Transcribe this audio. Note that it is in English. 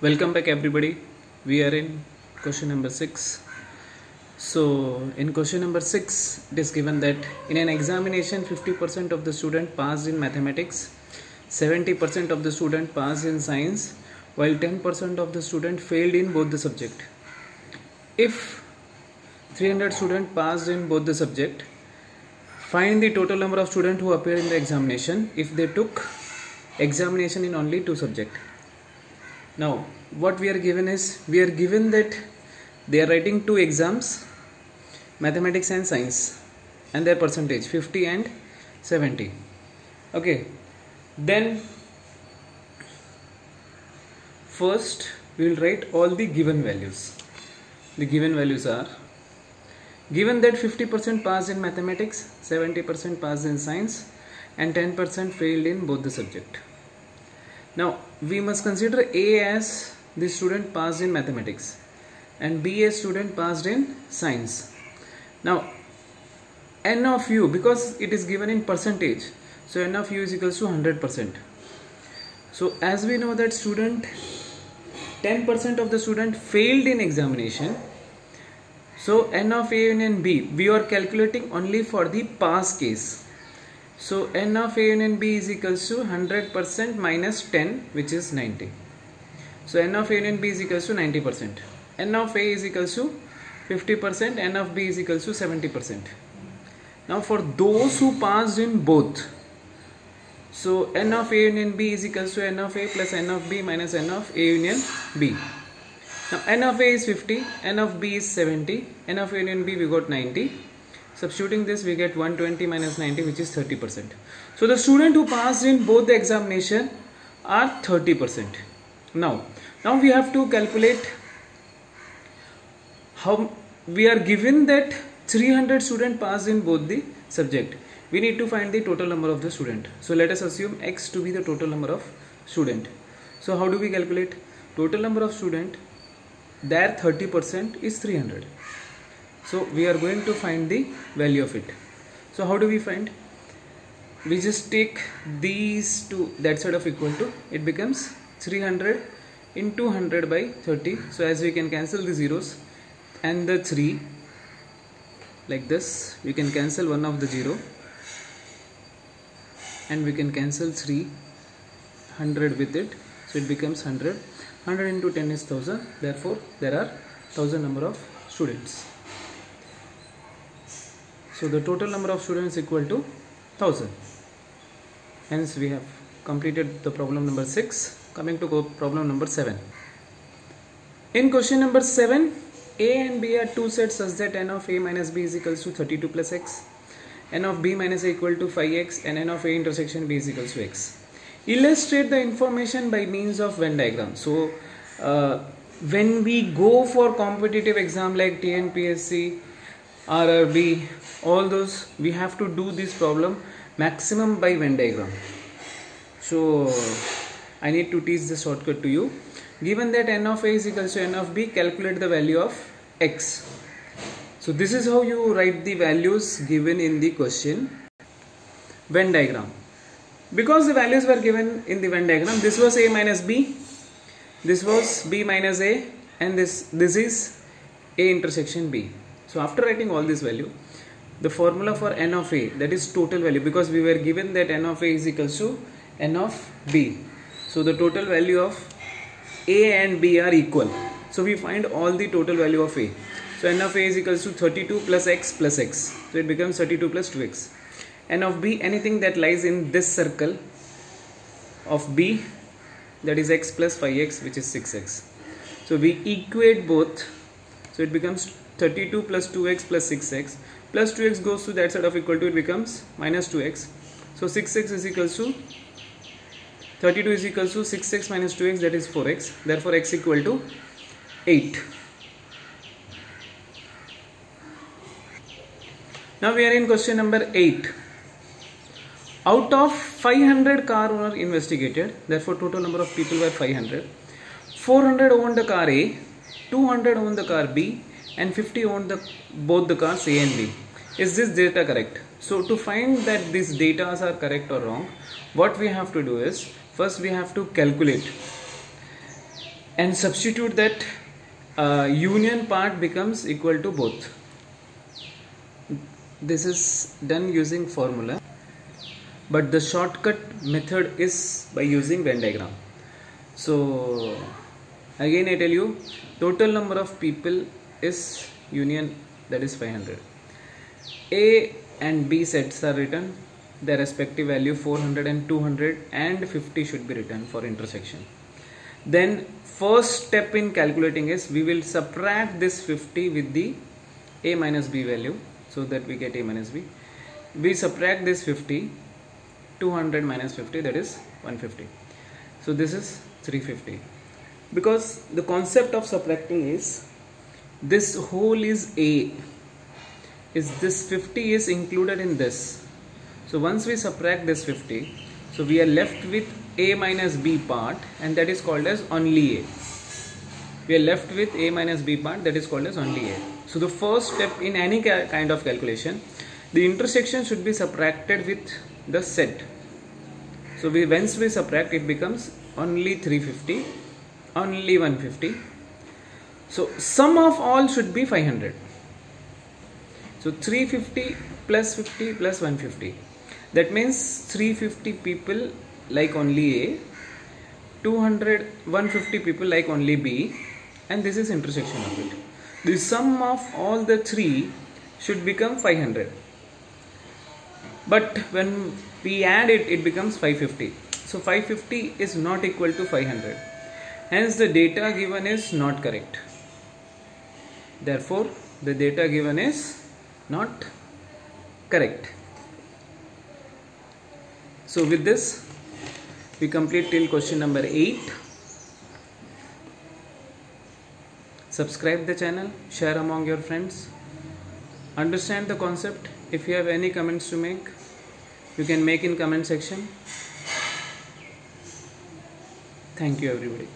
Welcome back everybody. We are in question number 6. So in question number 6 it is given that in an examination 50% of the student passed in mathematics, 70% of the student passed in science, while 10% of the student failed in both the subject. If 300 students passed in both the subject, find the total number of students who appeared in the examination if they took examination in only 2 subjects. Now what we are given is, we are given that they are writing 2 exams, mathematics and science, and their percentage 50 and 70. Okay, then first we will write all the given values. The given values are given that 50% passed in mathematics, 70% passed in science, and 10% failed in both the subject. Now we must consider A as the student passed in mathematics and B as student passed in science. Now n of u, because it is given in percentage, so n of u is equals to 100%. So as we know that 10% of the student failed in examination, so n of A union B, we are calculating only for the pass case. So n of A union B is equals to 100% minus 10, which is 90. So n of A union B is equals to 90%. N of A is equals to 50%, n of B is equals to 70%. Now for those who passed in both, so n of A union B is equals to n of A plus n of B minus n of A union B. Now n of A is 50, n of B is 70, n of A union B we got 90. Substituting this we get 120 minus 90, which is 30%. So the student who passed in both the examination are 30%. Now we have to calculate how we are given that 300 students passed in both the subject. We need to find the total number of the student. So let us assume x to be the total number of student. So how do we calculate total number of student? Their 30% is 300. So we are going to find the value of it. So how do we find? We just take these two, that side of equal to, it becomes 300 into 100 by 30. So as we can cancel the zeros and the 3 like this, we can cancel one of the 0 and we can cancel 300 with it. So it becomes 100. 100 into 10 is 1000. Therefore there are 1000 number of students. So the total number of students is equal to 1000. Hence we have completed the problem number 6. Coming to problem number 7. In question number 7, A and B are 2 sets such that n of A minus B is equals to 32 plus x, n of B minus A equal to 5x, and n of A intersection B is equals to x. Illustrate the information by means of Venn diagram. So when we go for competitive exam like TNPSC, RRB, all those, we have to do this problem maximum by Venn diagram. So I need to teach the shortcut to you. Given that n of A is equals to n of B, calculate the value of x. So this is how you write the values given in the question. Venn diagram. Because the values were given in the Venn diagram, this was A minus B, this was B minus A, and this is A intersection B. So after writing all this value, the formula for n of A, that is total value, because we were given that n of A is equals to n of B. So the total value of A and B are equal. So we find all the total value of A. So n of A is equals to 32 plus x plus x. So it becomes 32 plus 2x. N of B, anything that lies in this circle of B, that is x plus 5x, which is 6x. So we equate both. So it becomes 32 plus 2x plus 6x, plus 2x goes to that side of equal to, it becomes minus 2x. So 6x is equals to 32 is equals to 6x minus 2x, that is 4x. Therefore x equal to 8. Now we are in question number 8. Out of 500 car owners investigated, therefore total number of people were 500. 400 owned the car A, 200 owned the car B, and 50 owned both the cars A and B. Is this data correct? So to find that these data are correct or wrong, what we have to do is, first we have to calculate and substitute that union part becomes equal to both. This is done using formula, but the shortcut method is by using Venn diagram. So again I tell you, total number of people is union, that is 500. A and B sets are written, their respective value 400 and 200 and 50 should be written for intersection. Then first step in calculating is we will subtract this 50 with the A minus B value, so that we get A minus B. We subtract this 50, 200 minus 50, that is 150. So this is 350. Because the concept of subtracting is, this whole is A, is this 50 is included in this. So once we subtract this 50, so we are left with A minus B part, and that is called as only A. We are left with A minus B part, that is called as only A. So the first step in any kind of calculation, the intersection should be subtracted with the set. So once we subtract, it becomes only 350, only 150. So sum of all should be 500. So 350 plus 50 plus 150. That means 350 people like only A, 150 people like only B, and this is intersection of it. The sum of all the three should become 500. But when we add it, it becomes 550. So 550 is not equal to 500. Hence the data given is not correct. Therefore, the data given is not correct. So with this, we complete till question number 8. Subscribe the channel, share among your friends, understand the concept. If you have any comments to make, you can make in comment section. Thank you everybody.